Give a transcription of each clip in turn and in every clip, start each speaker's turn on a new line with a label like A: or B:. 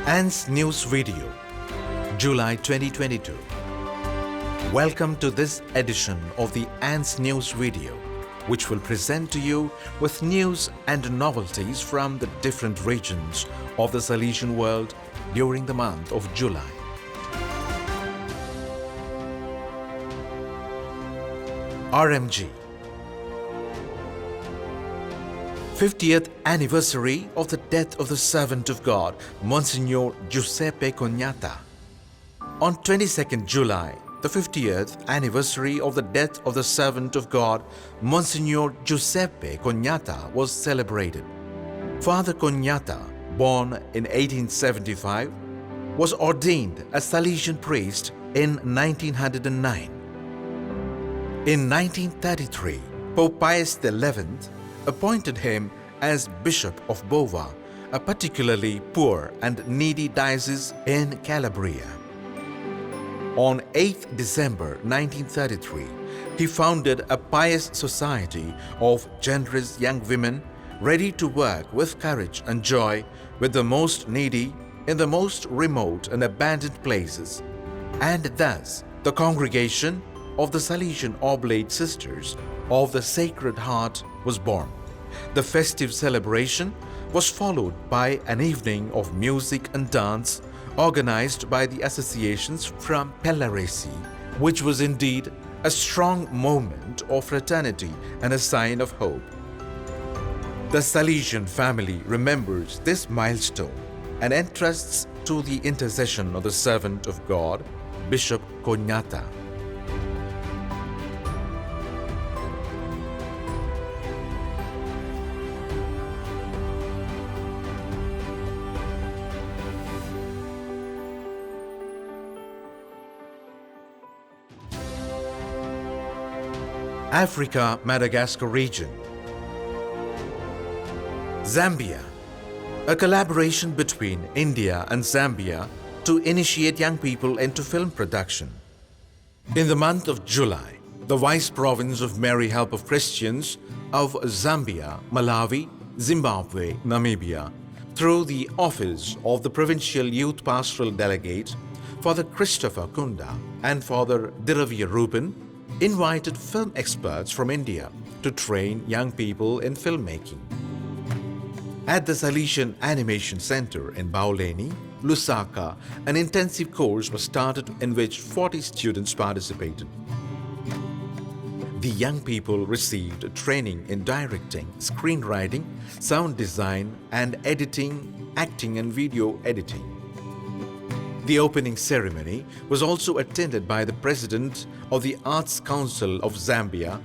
A: ANS News Video, July 2022. Welcome to this edition of the ANS News Video, which will present to you with news and novelties from the different regions of the Salesian world during the month of July. RMG 50th anniversary of the death of the servant of God, Monsignor Giuseppe Cognata. On 22nd July, the 50th anniversary of the death of the servant of God, Monsignor Giuseppe Cognata, was celebrated. Father Cognata, born in 1875, was ordained a Salesian priest in 1909. In 1933, Pope Pius XI appointed him as Bishop of Bova, a particularly poor and needy diocese in Calabria. On 8th December 1933, he founded a pious society of generous young women ready to work with courage and joy with the most needy in the most remote and abandoned places, and thus the congregation of the Salesian Oblate Sisters of the Sacred Heart was born. The festive celebration was followed by an evening of music and dance organized by the associations from Pellaresi, which was indeed a strong moment of fraternity and a sign of hope. The Salesian family remembers this milestone and entrusts to the intercession of the servant of God, Bishop Cognata. Africa, Madagascar region. Zambia, a collaboration between India and Zambia to initiate young people into film production. In the month of July, the Vice Province of Mary Help of Christians of Zambia, Malawi, Zimbabwe, Namibia, through the office of the Provincial Youth Pastoral Delegate, Father Christopher Kunda and Father Diravya Ruben, invited film experts from India to train young people in filmmaking. At the Salesian Animation Center in Bauleni, Lusaka, an intensive course was started in which 40 students participated. The young people received training in directing, screenwriting, sound design, and editing, acting and video editing. The opening ceremony was also attended by the President of the Arts Council of Zambia,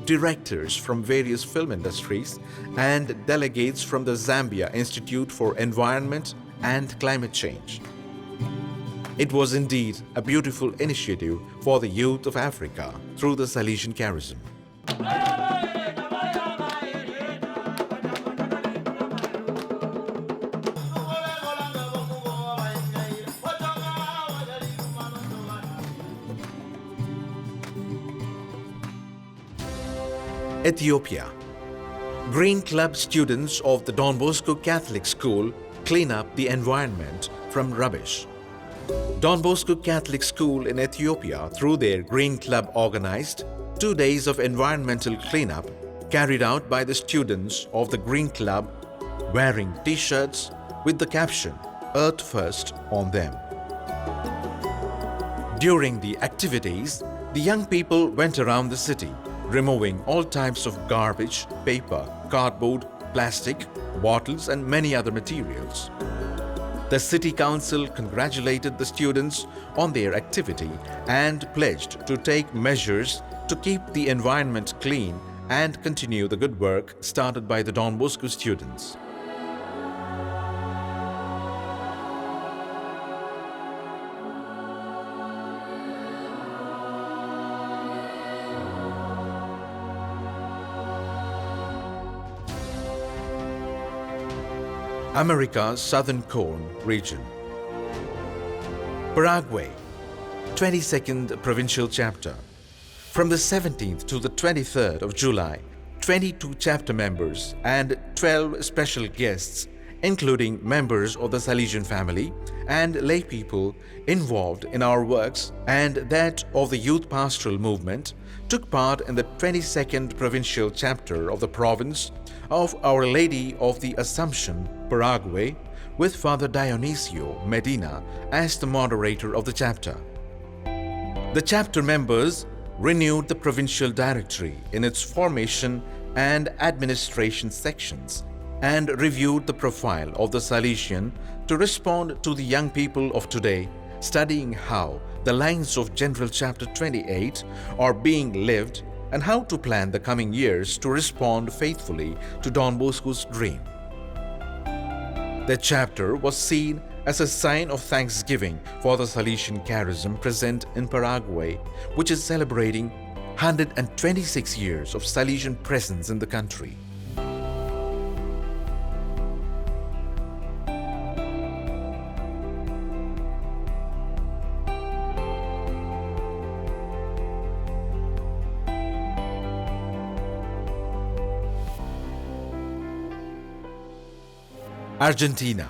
A: directors from various film industries, and delegates from the Zambia Institute for Environment and Climate Change. It was indeed a beautiful initiative for the youth of Africa through the Salesian charism. Ethiopia. Green Club students of the Don Bosco Catholic School clean up the environment from rubbish. Don Bosco Catholic School in Ethiopia, through their Green Club, organized 2 days of environmental cleanup carried out by the students of the Green Club wearing t-shirts with the caption "Earth First" on them. During the activities, the young people went around the city removing all types of garbage, paper, cardboard, plastic, bottles and many other materials. The City Council congratulated the students on their activity and pledged to take measures to keep the environment clean and continue the good work started by the Don Bosco students. America's Southern Cone region. Paraguay, 22nd Provincial Chapter. From the 17th to the 23rd of July, 22 chapter members and 12 special guests including members of the Salesian family and lay people involved in our works and that of the youth pastoral movement, took part in the 22nd provincial chapter of the province of Our Lady of the Assumption, Paraguay, with Father Dionisio Medina as the moderator of the chapter. The chapter members renewed the provincial directory in its formation and administration sections and reviewed the profile of the Salesian to respond to the young people of today, studying how the lines of General Chapter 28 are being lived and how to plan the coming years to respond faithfully to Don Bosco's dream. The chapter was seen as a sign of thanksgiving for the Salesian charism present in Paraguay, which is celebrating 126 years of Salesian presence in the country. Argentina.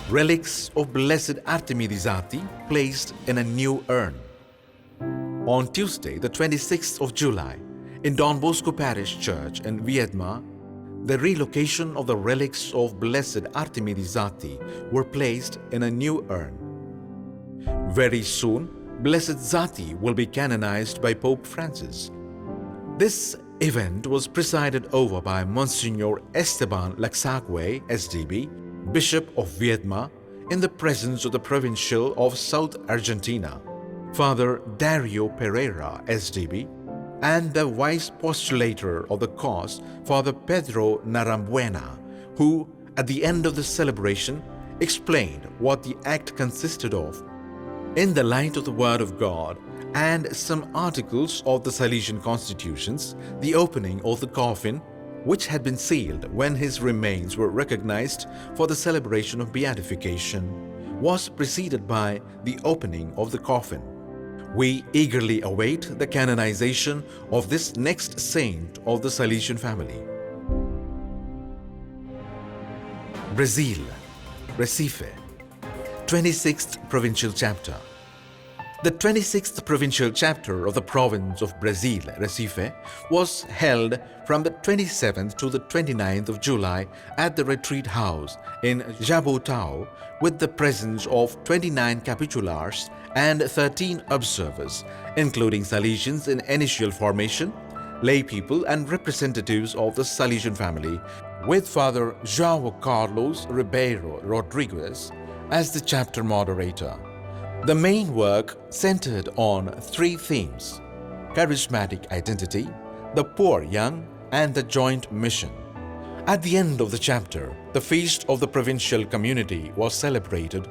A: Relics of Blessed Artemidisati placed in a new urn. On Tuesday, the 26th of July, in Don Bosco Parish Church in Viedma, the relocation of the relics of Blessed Artemidisati were placed in a new urn. Very soon, Blessed Zati will be canonized by Pope Francis. This event was presided over by Monsignor Esteban Laxagüe, SDB, Bishop of Viedma, in the presence of the Provincial of South Argentina, Father Dario Pereira, SDB, and the Vice Postulator of the cause, Father Pedro Narambuena, who, at the end of the celebration, explained what the act consisted of. In the light of the Word of God and some articles of the Salesian constitutions, the opening of the coffin, which had been sealed when his remains were recognized for the celebration of beatification, was preceded by the opening of the coffin. We eagerly await the canonization of this next saint of the Salesian family. Brazil, Recife, 26th Provincial Chapter. The 26th Provincial Chapter of the Province of Brazil, Recife, was held from the 27th to the 29th of July at the Retreat House in Jabotão with the presence of 29 capitulars and 13 observers, including Salesians in initial formation, lay people and representatives of the Salesian family, with Father João Carlos Ribeiro Rodrigues as the chapter moderator. The main work centered on three themes: charismatic identity, the poor young, and the joint mission. At the end of the chapter, the feast of the provincial community was celebrated,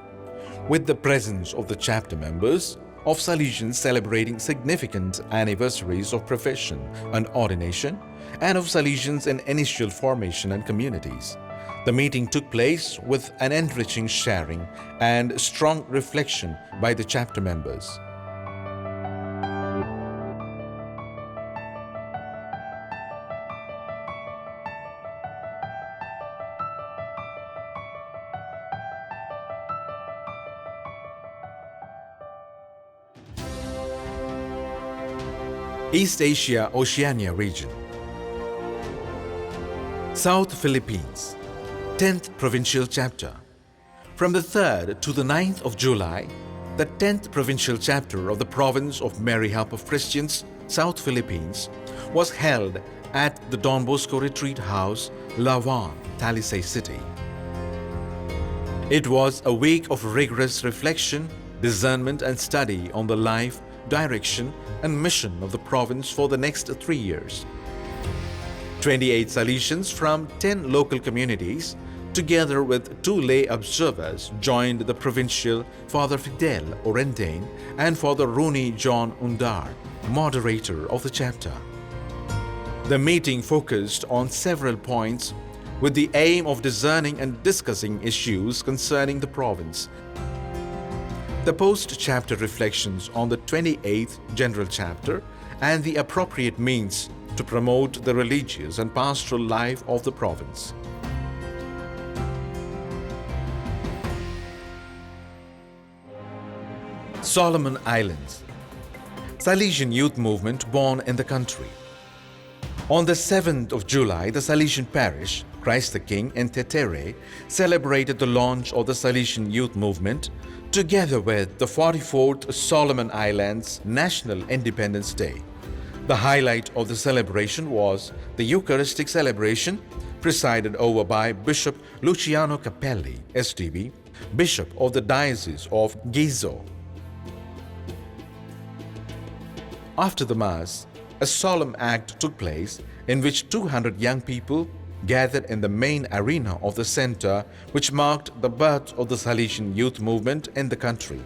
A: with the presence of the chapter members of Salesians celebrating significant anniversaries of profession and ordination, and of Salesians in initial formation and communities. The meeting took place with an enriching sharing and strong reflection by the chapter members. East Asia Oceania region. South Philippines, 10th Provincial Chapter. From the 3rd to the 9th of July, the 10th Provincial Chapter of the Province of Mary Help of Christians, South Philippines, was held at the Don Bosco Retreat House, Lawan, Talisay City. It was a week of rigorous reflection, discernment and study on the life, direction and mission of the province for the next 3 years. 28 Salesians from 10 local communities, together with 2 lay observers, joined the provincial Father Fidel Orendain and Father Rooney John Undar, moderator of the chapter. The meeting focused on several points with the aim of discerning and discussing issues concerning the province. The post-chapter reflections on the 28th General Chapter and the appropriate means to promote the religious and pastoral life of the province. Solomon Islands. Salesian youth movement born in the country. On the 7th of July, the Salesian parish, Christ the King in Tetere, celebrated the launch of the Salesian youth movement together with the 44th Solomon Islands National Independence Day. The highlight of the celebration was the Eucharistic celebration presided over by Bishop Luciano Capelli, SDB, Bishop of the Diocese of Gizo. After the Mass, a solemn act took place in which 200 young people gathered in the main arena of the center, which marked the birth of the Salesian youth movement in the country.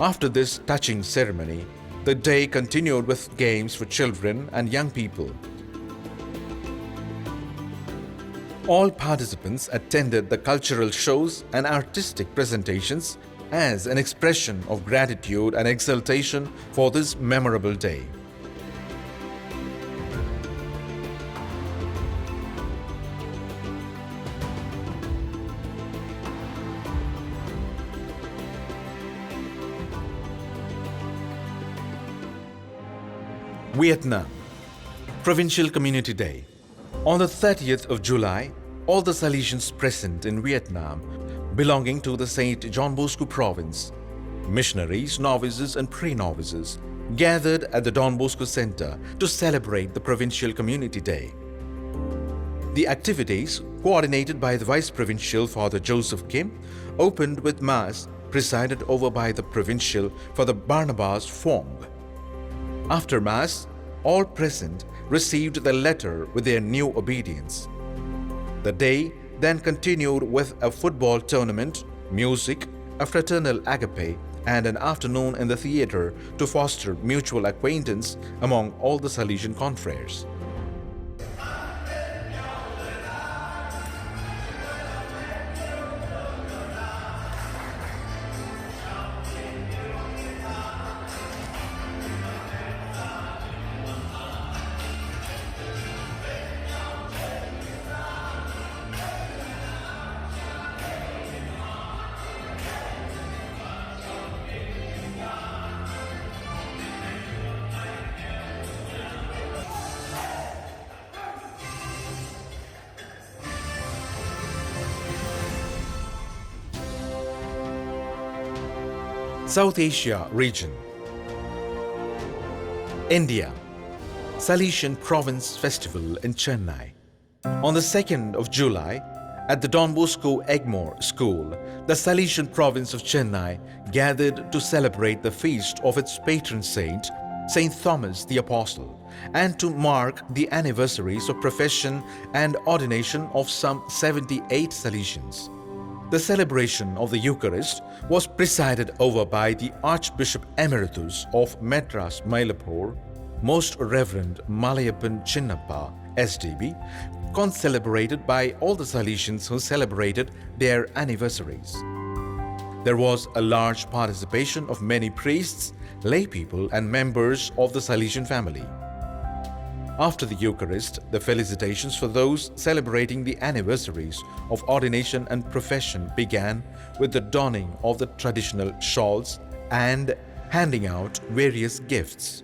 A: After this touching ceremony, the day continued with games for children and young people. All participants attended the cultural shows and artistic presentations as an expression of gratitude and exultation for this memorable day. Vietnam. Provincial Community Day. On the 30th of July, all the Salesians present in Vietnam belonging to the St. John Bosco province, missionaries, novices and pre-novices, gathered at the Don Bosco Center to celebrate the Provincial Community Day. The activities, coordinated by the Vice Provincial Father Joseph Kim, opened with Mass presided over by the Provincial Father Barnabas Fong. After Mass, all present received the letter with their new obedience. The day then continued with a football tournament, music, a fraternal agape, and an afternoon in the theater to foster mutual acquaintance among all the Salesian confreres. South Asia region. India. Salesian Province Festival in Chennai. On the 2nd of July, at the Don Bosco Egmore School, the Salesian Province of Chennai gathered to celebrate the feast of its patron saint, Saint Thomas the Apostle, and to mark the anniversaries of profession and ordination of some 78 Salesians. The celebration of the Eucharist was presided over by the Archbishop Emeritus of Madras Mylapore, Most Reverend Malayappan Chinnappa, SDB, concelebrated by all the Salesians who celebrated their anniversaries. There was a large participation of many priests, lay people and members of the Salesian family. After the Eucharist, the felicitations for those celebrating the anniversaries of ordination and profession began with the donning of the traditional shawls and handing out various gifts.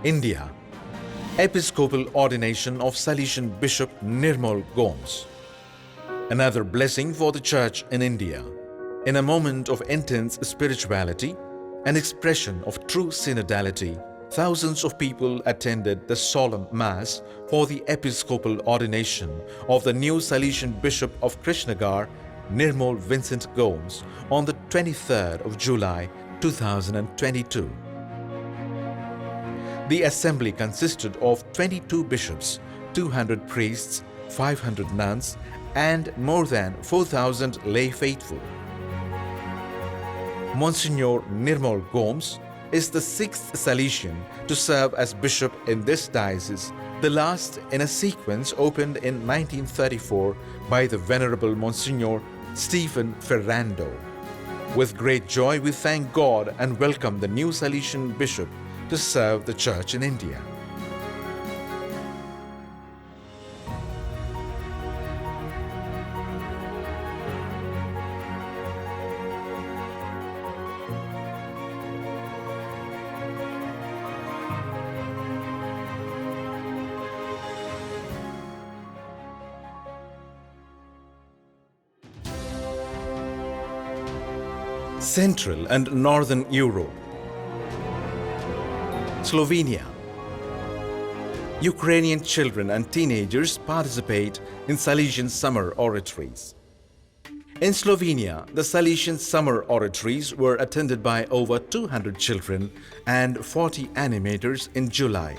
A: India. Episcopal ordination of Salesian Bishop Nirmal Gomes. Another blessing for the Church in India. In a moment of intense spirituality, an expression of true synodality, thousands of people attended the solemn Mass for the episcopal ordination of the new Salesian Bishop of Krishnagar, Nirmal Vincent Gomes, on the 23rd of July 2022. The assembly consisted of 22 bishops, 200 priests, 500 nuns, and more than 4,000 lay faithful. Monsignor Nirmal Gomes is the sixth Salesian to serve as bishop in this diocese, the last in a sequence opened in 1934 by the Venerable Monsignor Stephen Ferrando. With great joy, we thank God and welcome the new Salesian bishop to serve the Church in India. Central and Northern Europe. Slovenia. Ukrainian children and teenagers participate in Salesian summer oratories. In Slovenia, the Salesian summer oratories were attended by over 200 children and 40 animators in July.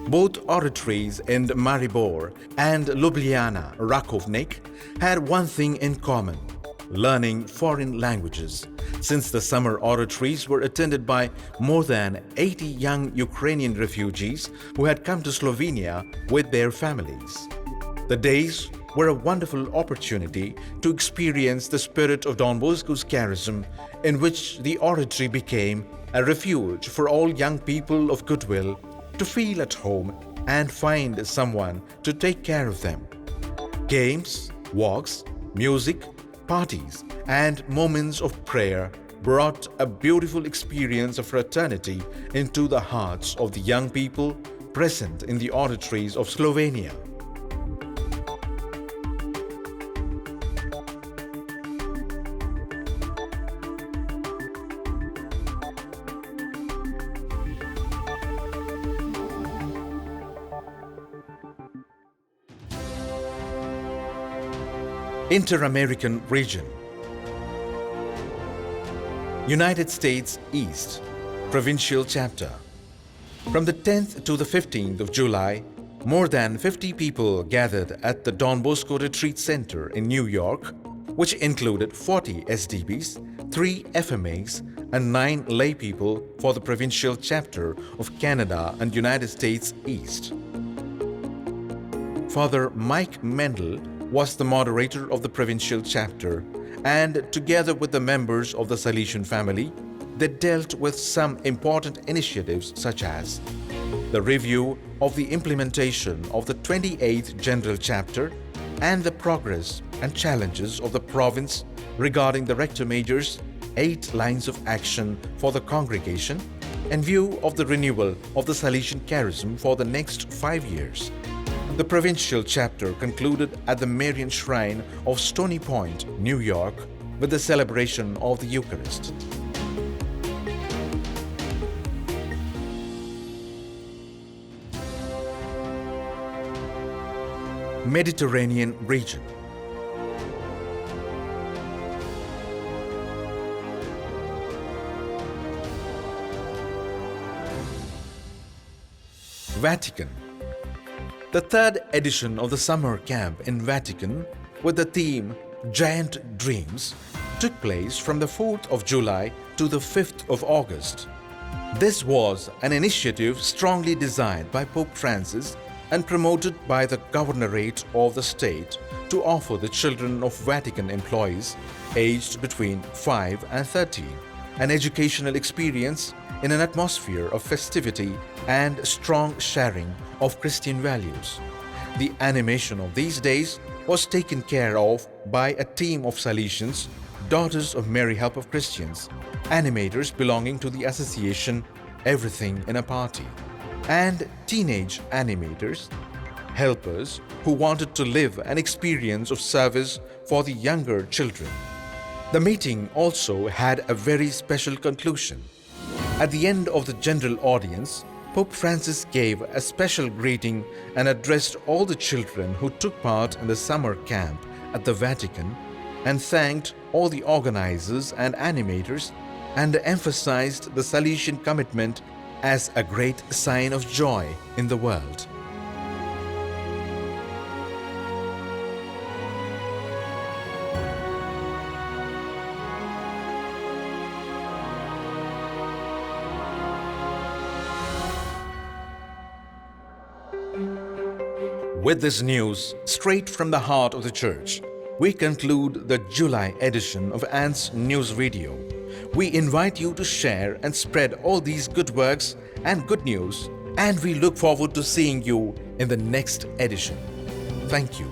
A: Both oratories in Maribor and Ljubljana Rakovnik had one thing in common: learning foreign languages, since the summer oratories were attended by more than 80 young Ukrainian refugees who had come to Slovenia with their families. The days were a wonderful opportunity to experience the spirit of Don Bosco's charism, in which the oratory became a refuge for all young people of goodwill to feel at home and find someone to take care of them. Games, walks, music, parties, and moments of prayer brought a beautiful experience of fraternity into the hearts of the young people present in the oratories of Slovenia. Inter-American region. United States East, Provincial Chapter. From the 10th to the 15th of July, more than 50 people gathered at the Don Bosco Retreat Center in New York, which included 40 SDBs, 3 FMAs, and 9 lay people for the Provincial Chapter of Canada and United States East. Father Mike Mendel was the moderator of the Provincial Chapter, and together with the members of the Salesian Family, they dealt with some important initiatives such as the review of the implementation of the 28th General Chapter and the progress and challenges of the province regarding the Rector Major's 8 lines of action for the congregation in view of the renewal of the Salesian charism for the next 5 years. The Provincial Chapter concluded at the Marian Shrine of Stony Point, New York, with the celebration of the Eucharist. Mediterranean region. Vatican. The third edition of the summer camp in Vatican, with the theme Giant Dreams, took place from the 4th of July to the 5th of August. This was an initiative strongly designed by Pope Francis and promoted by the Governorate of the state to offer the children of Vatican employees aged between 5 and 13 an educational experience in an atmosphere of festivity and strong sharing of Christian values. The animation of these days was taken care of by a team of Salesians, Daughters of Mary Help of Christians, animators belonging to the association Everything in a Party, and teenage animators, helpers who wanted to live an experience of service for the younger children. The meeting also had a very special conclusion. At the end of the general audience, Pope Francis gave a special greeting and addressed all the children who took part in the summer camp at the Vatican and thanked all the organizers and animators and emphasized the Salesian commitment as a great sign of joy in the world. With this news, straight from the heart of the church, we conclude the July edition of ANS News Radio. We invite you to share and spread all these good works and good news, and we look forward to seeing you in the next edition. Thank you.